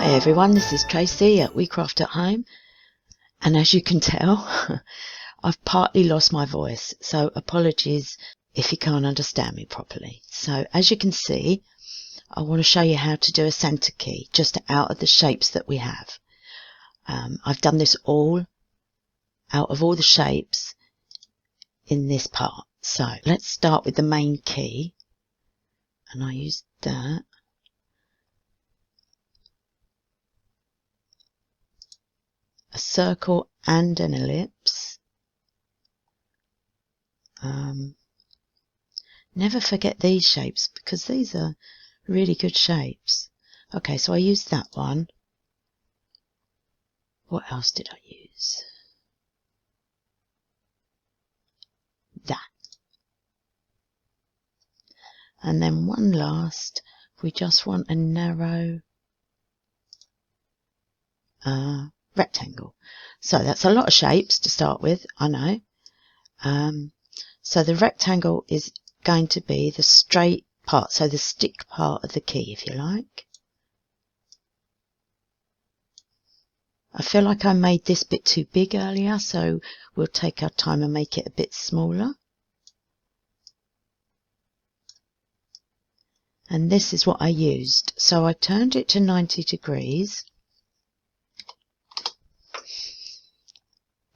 Hi everyone, this is Tracy at We Craft at Home, and as you can tell I've partly lost my voice, so apologies if you can't understand me properly. So as you can see, I want to show you how to do a centre key just out of the shapes that we have. I've done this all out of all the shapes in this part. So let's start with the main key, and I use that. A circle and an ellipse. Never forget these shapes because these are really good shapes. Okay, so I used that one. What else did I use? That. And then one last, we just want a narrow rectangle. So that's a lot of shapes to start with, I know. So the rectangle is going to be the straight part, so the stick part of the key, if you like. I feel like I made this bit too big earlier, so we'll take our time and make it a bit smaller. And this is what I used. So I turned it to 90 degrees,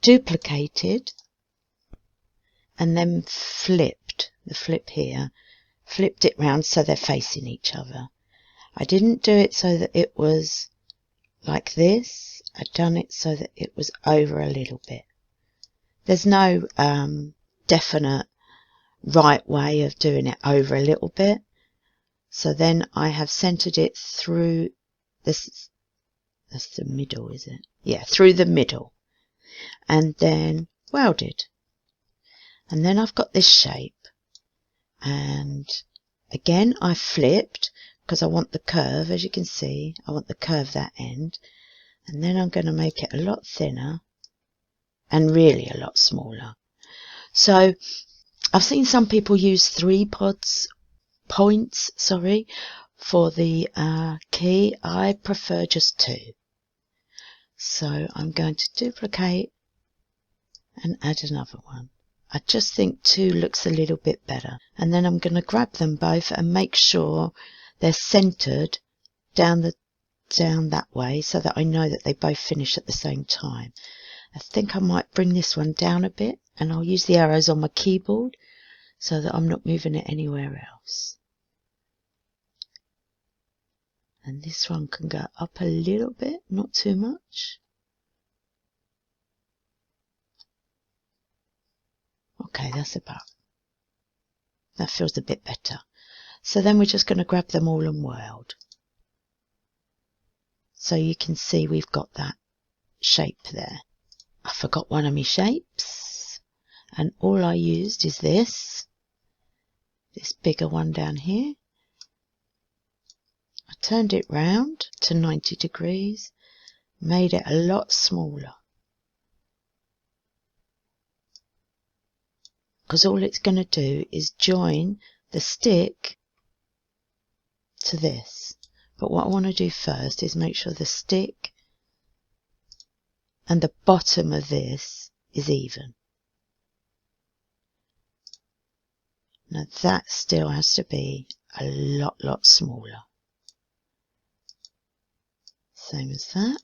duplicated, and then flipped, the flip here, flipped it round so they're facing each other. I didn't do it so that it was like this. I'd done it so that it was over a little bit. There's no definite right way of doing it over a little bit. So then I have centered it through this. That's the middle, is it? Yeah, through the middle. And then welded. And then I've got this shape. And again, I flipped because I want the curve, as you can see. I want the curve that end. And then I'm going to make it a lot thinner and really a lot smaller. So I've seen some people use 3 points for the key. I prefer just 2. So I'm going to duplicate and add another one. I just think 2 looks a little bit better. And then I'm going to grab them both and make sure they're centered down that way so that I know that they both finish at the same time. I think I might bring this one down a bit, and I'll use the arrows on my keyboard so that I'm not moving it anywhere else. And this one can go up a little bit, not too much. Okay, that feels a bit better. So then we're just going to grab them all and weld. So you can see we've got that shape there. I forgot one of my shapes, and all I used is this bigger one down here. I turned it round to 90 degrees, made it a lot smaller. Because all it's going to do is join the stick to this. But what I want to do first is make sure the stick and the bottom of this is even. Now that still has to be a lot smaller. Same as that.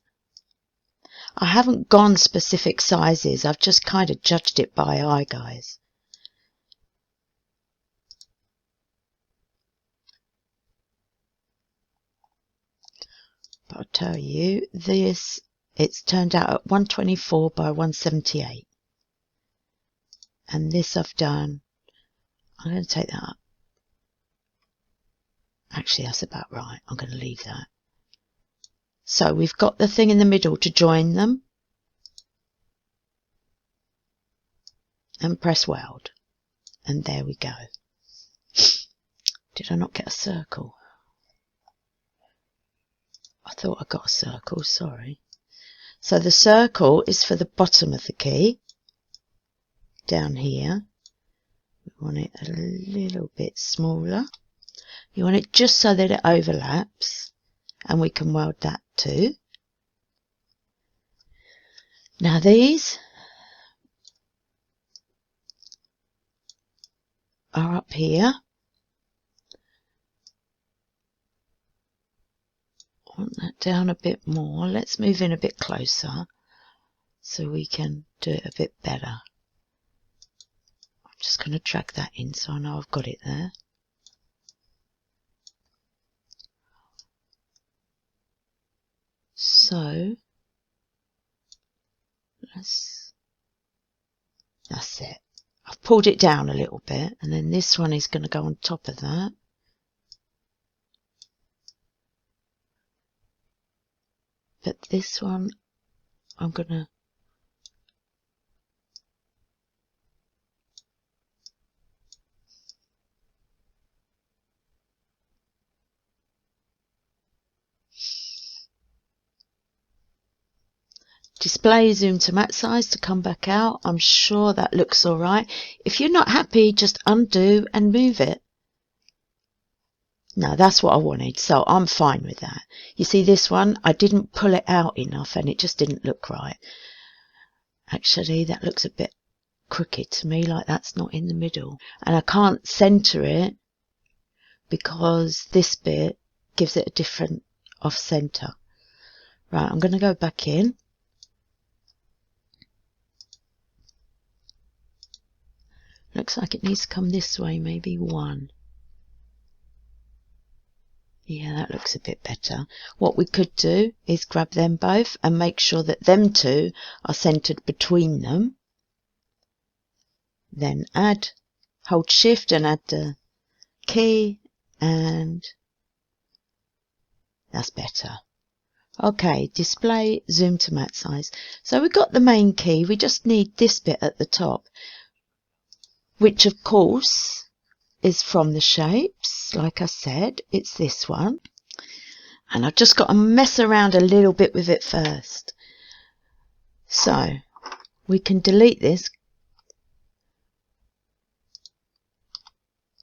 I haven't gone specific sizes, I've just kind of judged it by eye, guys. But I'll tell you, it's turned out at 124 by 178. And this I've done, I'm going to take that up. Actually, that's about right. I'm going to leave that. So we've got the thing in the middle to join them. And press weld. And there we go. Did I not get a circle? I thought I got a circle, sorry. So the circle is for the bottom of the key. Down here. We want it a little bit smaller. You want it just so that it overlaps. and we can weld that too. Now these are up here. I want that down a bit more. Let's move in a bit closer so we can do it a bit better. I'm just going to drag that in so I know I've got it there. So that's it. I've pulled it down a little bit, and then this one is going to go on top of that. But this one, I'm going to display zoom to max size to come back out. I'm sure that looks alright. If you're not happy, just undo and move it. No, that's what I wanted, so I'm fine with that. You see this one, I didn't pull it out enough and it just didn't look right. Actually, that looks a bit crooked to me, like that's not in the middle. And I can't centre it because this bit gives it a different off centre. Right, I'm going to go back in. Looks like it needs to come this way, maybe one. Yeah, that looks a bit better. What we could do is grab them both and make sure that them two are centered between them. Then hold shift and add the key, and that's better. Okay, display zoom to max size. So we've got the main key, we just need this bit at the top, which of course is from the shapes. Like I said, it's this one. And I've just got to mess around a little bit with it first. So we can delete this.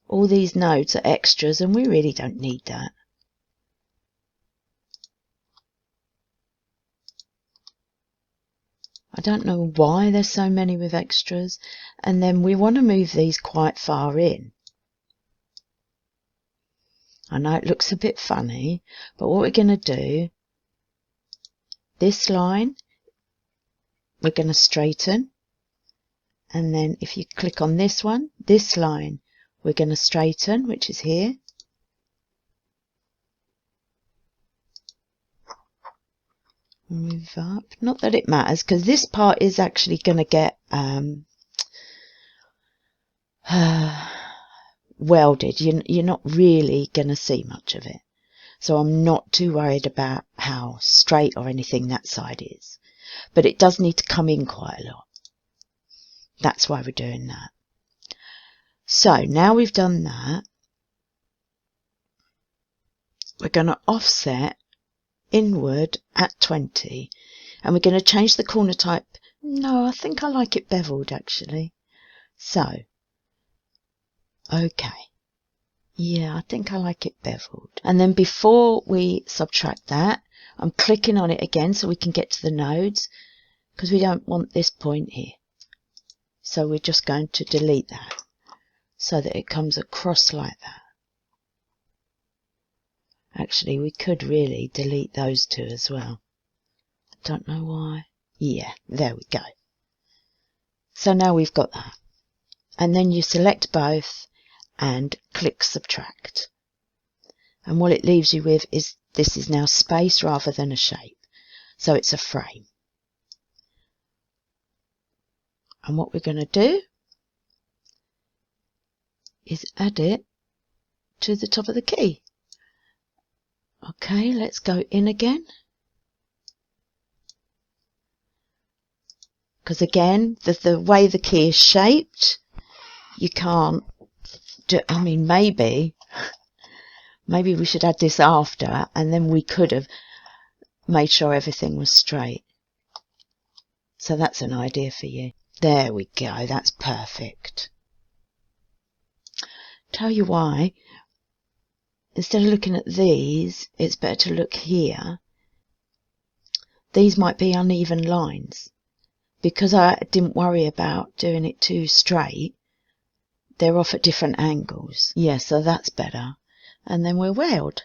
All these nodes are extras and we really don't need that. I don't know why there's so many with extras. And then we want to move these quite far in. I know it looks a bit funny, but what we're going to do, this line, we're going to straighten. And then if you click on this one, this line, we're going to straighten, which is here. Move up. Not that it matters, because this part is actually going to get welded. You're not really going to see much of it. So I'm not too worried about how straight or anything that side is. But it does need to come in quite a lot. That's why we're doing that. So now we've done that, we're going to offset inward at 20. And we're going to change the corner type. No, I think I like it beveled actually. So, okay. Yeah, I think I like it beveled. And then before we subtract that, I'm clicking on it again so we can get to the nodes, because we don't want this point here. So we're just going to delete that so that it comes across like that. Actually, we could really delete those two as well. Don't know why. Yeah, there we go. So now we've got that. And then you select both and click subtract. And what it leaves you with is this is now space rather than a shape. So it's a frame. And what we're going to do is add it to the top of the key. Okay, let's go in again. Because again, the way the key is shaped, you can't do, I mean, maybe we should add this after, and then we could have made sure everything was straight. So that's an idea for you. There we go, that's perfect. Tell you why, instead of looking at these, it's better to look here. These might be uneven lines. Because I didn't worry about doing it too straight, they're off at different angles. Yeah, so that's better. And then we'll weld.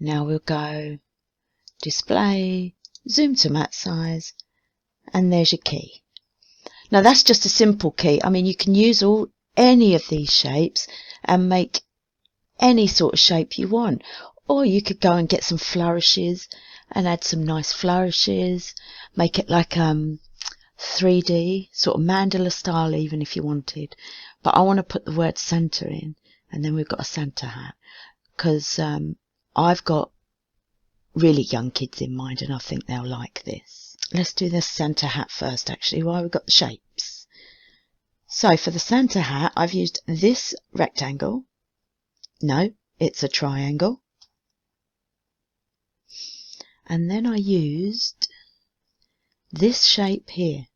Now we'll go display, zoom to matte size, and there's your key. Now that's just a simple key. I mean, you can use any of these shapes and make any sort of shape you want. Or you could go and get some flourishes and add some nice flourishes. Make it like 3D, sort of mandala style even if you wanted. But I want to put the word Santa in, and then we've got a Santa hat. Because I've got really young kids in mind and I think they'll like this. Let's do the Santa hat first actually, while we've got the shapes. So for the Santa hat, I've used this rectangle. No, it's a triangle. And then I used this shape here.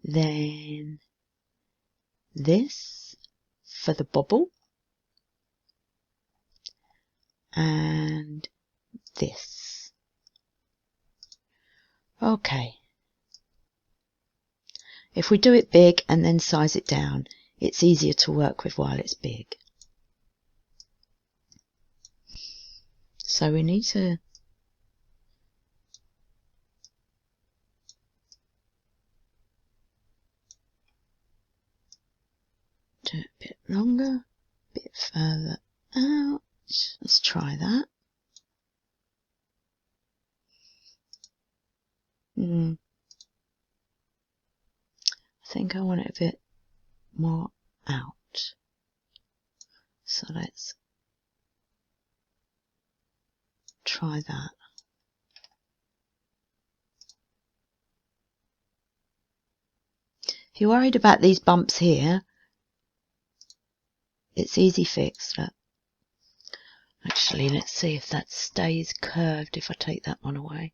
Then this for the bobble. And this. Okay. If we do it big and then size it down, it's easier to work with while it's big. So we need to do it a bit longer, a bit further out. Let's try that. I think I want it a bit more out. So let's try that. If you're worried about these bumps here, it's easy fix. Look. Actually, let's see if that stays curved if I take that one away.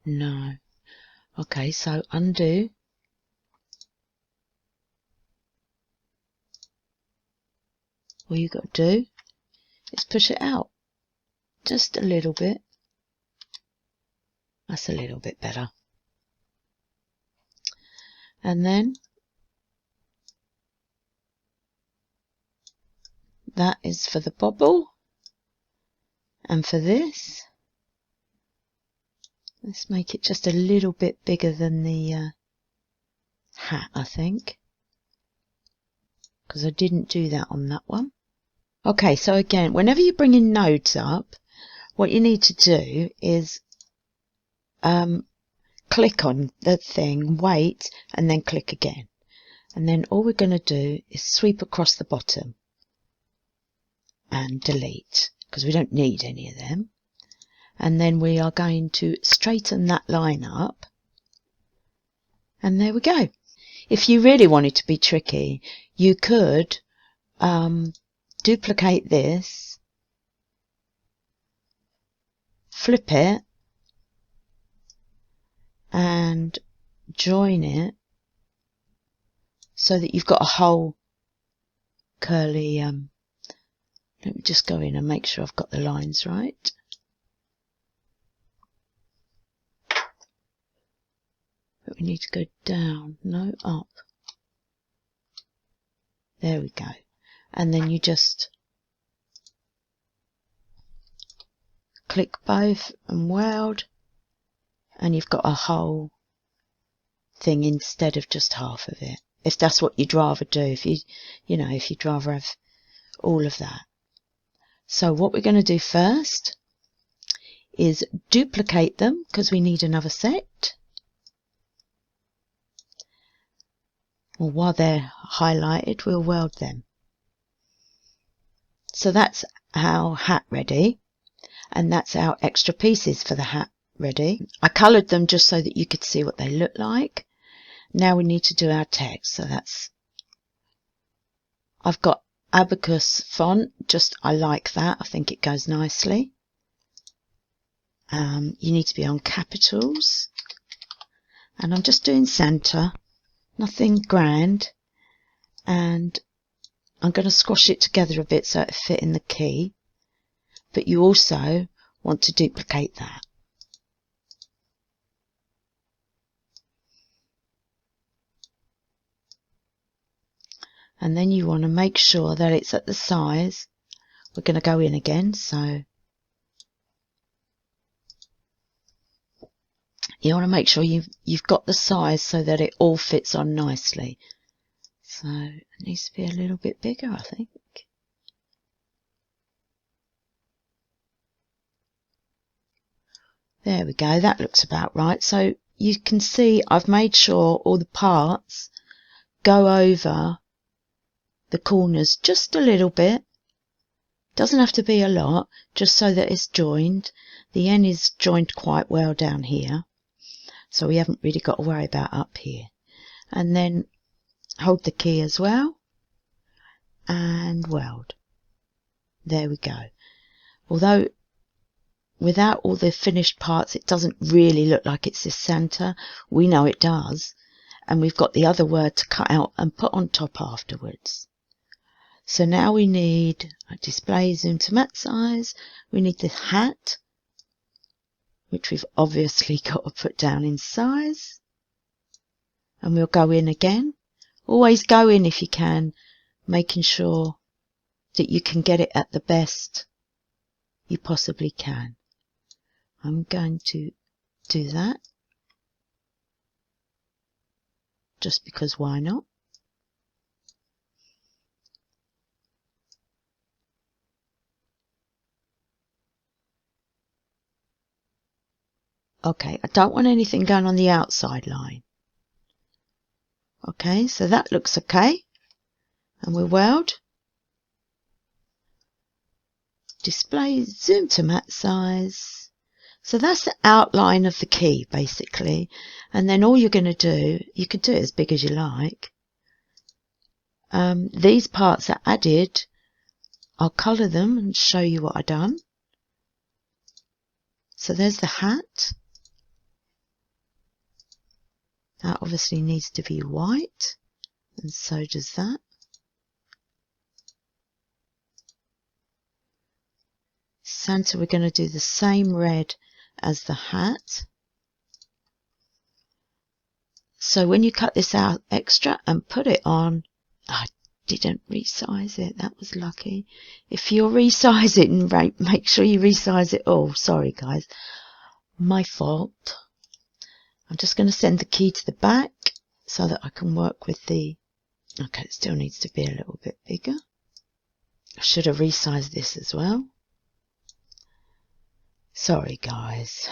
No. Okay, so undo. All you got to do is push it out just a little bit. That's a little bit better. And then that is for the bobble. And for this, let's make it just a little bit bigger than the hat, I think. Because I didn't do that on that one. Okay, so again, whenever you bring in nodes up, what you need to do is click on the thing, wait, and then click again. And then all we're going to do is sweep across the bottom and delete, because we don't need any of them. And then we are going to straighten that line up. And there we go. If you really wanted to be tricky, you could duplicate this, flip it, and join it so that you've got a whole curly, let me just go in and make sure I've got the lines right. But we need to go down, no, up. There we go. And then you just click both and weld, and you've got a whole thing instead of just half of it. If that's what you'd rather do, if you'd rather have all of that. So what we're going to do first is duplicate them, because we need another set. Well, while they're highlighted, we'll weld them. So that's our hat ready, and that's our extra pieces for the hat ready. I coloured them just so that you could see what they look like. Now we need to do our text. So I've got Abacus font, I like that, I think it goes nicely. You need to be on capitals, and I'm just doing Santa, nothing grand. and I'm going to squash it together a bit so it fit in the key, but you also want to duplicate that. And then you want to make sure that it's at the size. We're going to go in again, so you want to make sure you've got the size so that it all fits on nicely. So it needs to be a little bit bigger, I think. There we go, that looks about right. So you can see I've made sure all the parts go over the corners just a little bit. Doesn't have to be a lot, just so that it's joined. The end is joined quite well down here, so we haven't really got to worry about up here. And then hold the key as well and weld. There we go. Although without all the finished parts it doesn't really look like it's this centre. We know it does, and we've got the other word to cut out and put on top afterwards. So now we need a display zoom to matte size. We need the hat, which we've obviously got to put down in size. And we'll go in again. Always go in if you can, making sure that you can get it at the best you possibly can. I'm going to do that, just because why not? Okay, I don't want anything going on the outside line. Okay, so that looks okay. And we'll weld. Display zoom to matte size. So that's the outline of the key basically. And then all you're going to do, you can do it as big as you like. These parts are added. I'll colour them and show you what I've done. So there's the hat. That obviously needs to be white, and so does that. Santa, we're going to do the same red as the hat. So when you cut this out extra and put it on, I didn't resize it, that was lucky. If you'll resize it, and make sure you resize it all. Sorry guys, my fault. I'm just going to send the key to the back so that I can work with the... Okay, it still needs to be a little bit bigger. I should have resized this as well. Sorry guys.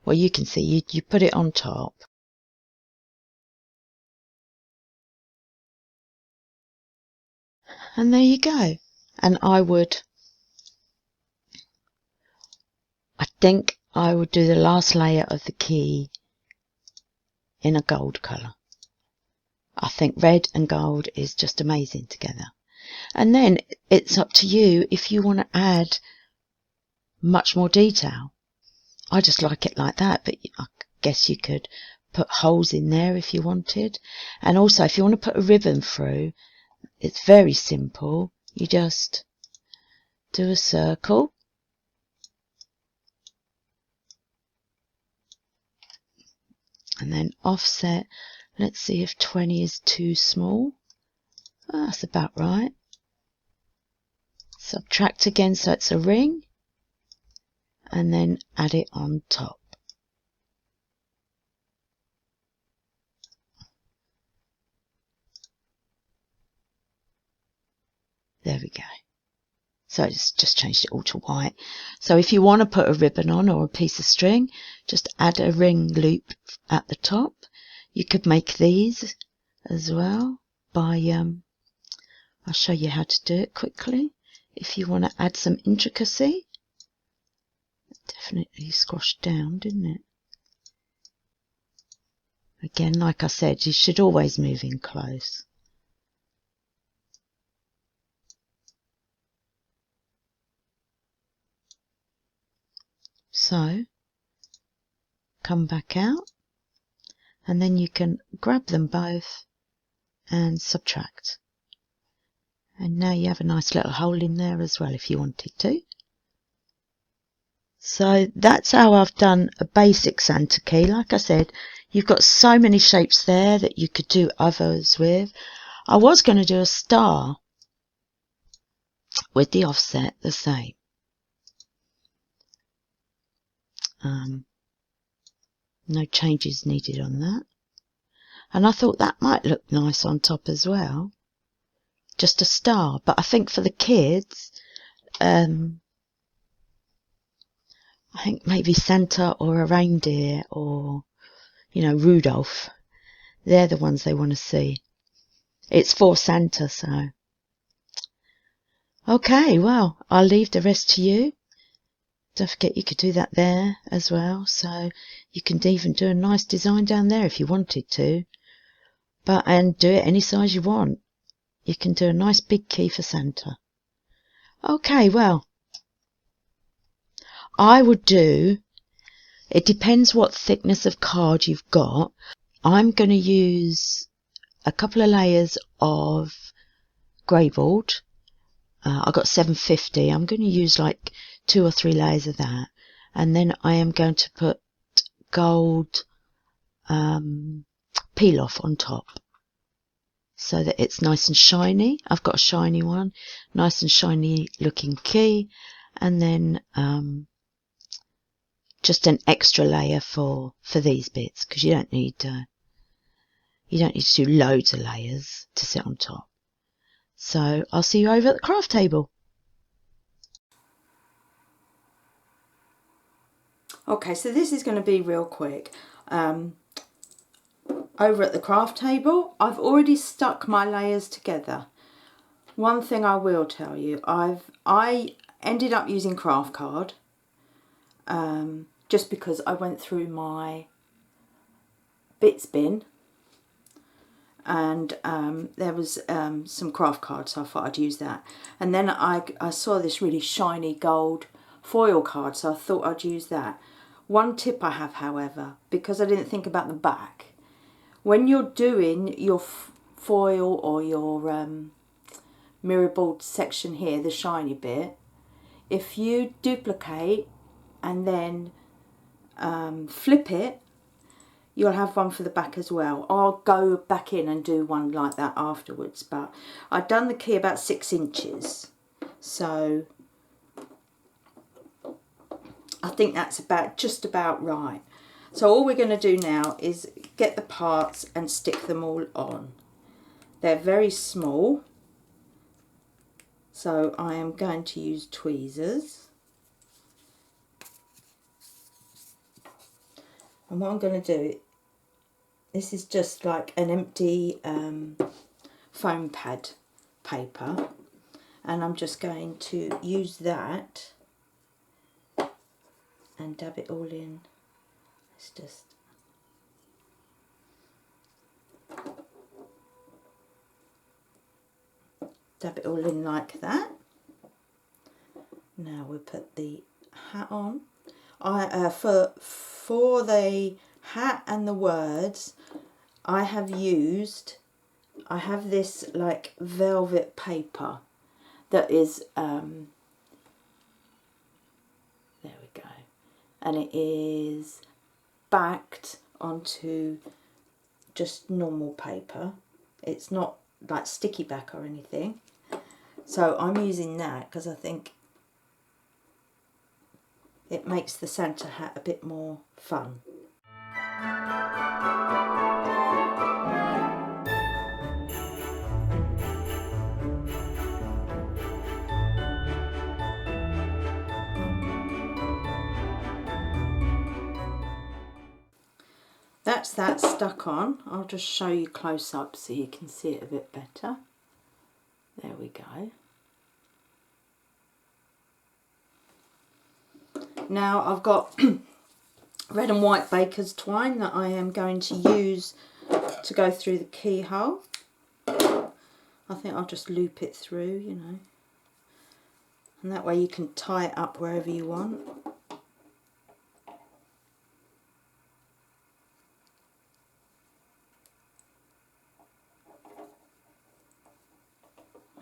Well, you can see you put it on top. And there you go. And I think I would do the last layer of the key in a gold colour. I think red and gold is just amazing together. And then it's up to you if you want to add much more detail. I just like it like that, but I guess you could put holes in there if you wanted. And also if you want to put a ribbon through, it's very simple. You just do a circle. And then offset. Let's see if 20 is too small. Oh, that's about right. Subtract again so it's a ring. And then add it on top. There we go. So it's just changed it all to white. So if you want to put a ribbon on or a piece of string, just add a ring loop at the top. You could make these as well by, I'll show you how to do it quickly. If you want to add some intricacy, definitely squashed down, didn't it? Again, like I said, you should always move in close. So come back out, and then you can grab them both and subtract. And now you have a nice little hole in there as well if you wanted to. So that's how I've done a basic Santa key. Like I said, you've got so many shapes there that you could do others with. I was going to do a star with the offset the same. No changes needed on that. And I thought that might look nice on top as well. Just a star. But I think for the kids, I think maybe Santa or a reindeer or, you know, Rudolph. They're the ones they want to see. It's for Santa, so. Okay, well, I'll leave the rest to you. Don't forget you could do that there as well. So you can even do a nice design down there if you wanted to. And do it any size you want. You can do a nice big key for Santa. Okay, well, I would do, it depends what thickness of card you've got. I'm going to use a couple of layers of grey board. I got 750. I'm going to use like 2 or 3 layers of that. And then I am going to put gold peel off on top, so that it's nice and shiny. I've got a shiny one, nice and shiny looking key, and then just an extra layer for these bits, because you don't need to do loads of layers to sit on top. So I'll see you over at the craft table. Okay, so this is going to be real quick. Over at the craft table, I've already stuck my layers together. One thing I will tell you, I ended up using craft card just because I went through my bits bin and there was some craft cards, so I thought I'd use that. And then I saw this really shiny gold foil card, so I thought I'd use that. One tip I have, however, because I didn't think about the back, when you're doing your foil or your mirror board section here, the shiny bit, if you duplicate and then flip it, you'll have one for the back as well. I'll go back in and do one like that afterwards, but I've done the key about 6 inches, so I think that's just about right. So all we're going to do now is get the parts and stick them all on. They're very small, so I am going to use tweezers. And what I'm going to do, this is just like an empty foam pad paper, and I'm just going to use that and dab it all in. It's just dab it all in like that. Now we'll put the hat on. For the hat and the words, I have this like velvet paper that is there we go, and it is backed onto just normal paper. It's not like sticky back or anything, so I'm using that because I think it makes the Santa hat a bit more fun. That's that stuck on. I'll just show you close up so you can see it a bit better. There we go. Now I've got red and white baker's twine that I am going to use to go through the keyhole. I think I'll just loop it through, you know, and that way you can tie it up wherever you want.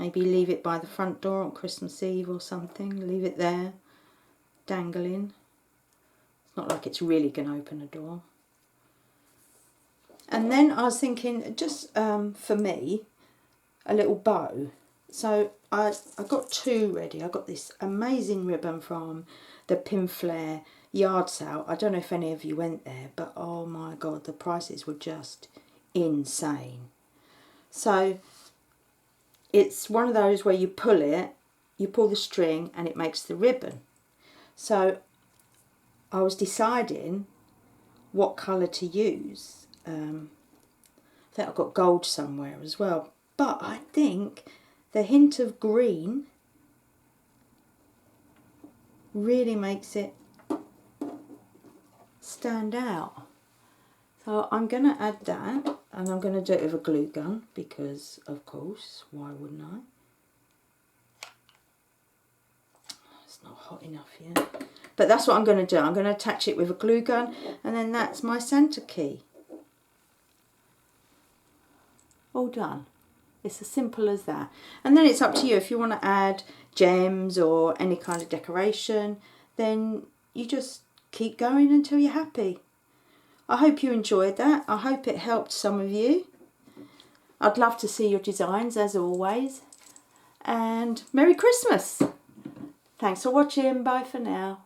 Maybe leave it by the front door on Christmas Eve or something. Leave it there, dangling. It's not like it's really going to open a door. And then I was thinking, just for me, a little bow. So I got two ready. I got this amazing ribbon from the Pinflair yard sale. I don't know if any of you went there, but oh my God, the prices were just insane. So it's one of those where you pull the string and it makes the ribbon. So I was deciding what colour to use. I think I've got gold somewhere as well. But I think the hint of green really makes it stand out. So I'm going to add that, and I'm going to do it with a glue gun because, of course, why wouldn't I? It's not hot enough yet. But that's what I'm going to do. I'm going to attach it with a glue gun, and then that's my Santa key. All done. It's as simple as that. And then it's up to you. If you want to add gems or any kind of decoration, then you just keep going until you're happy. I hope you enjoyed that. I hope it helped some of you. I'd love to see your designs as always. And Merry Christmas. Thanks for watching. Bye for now.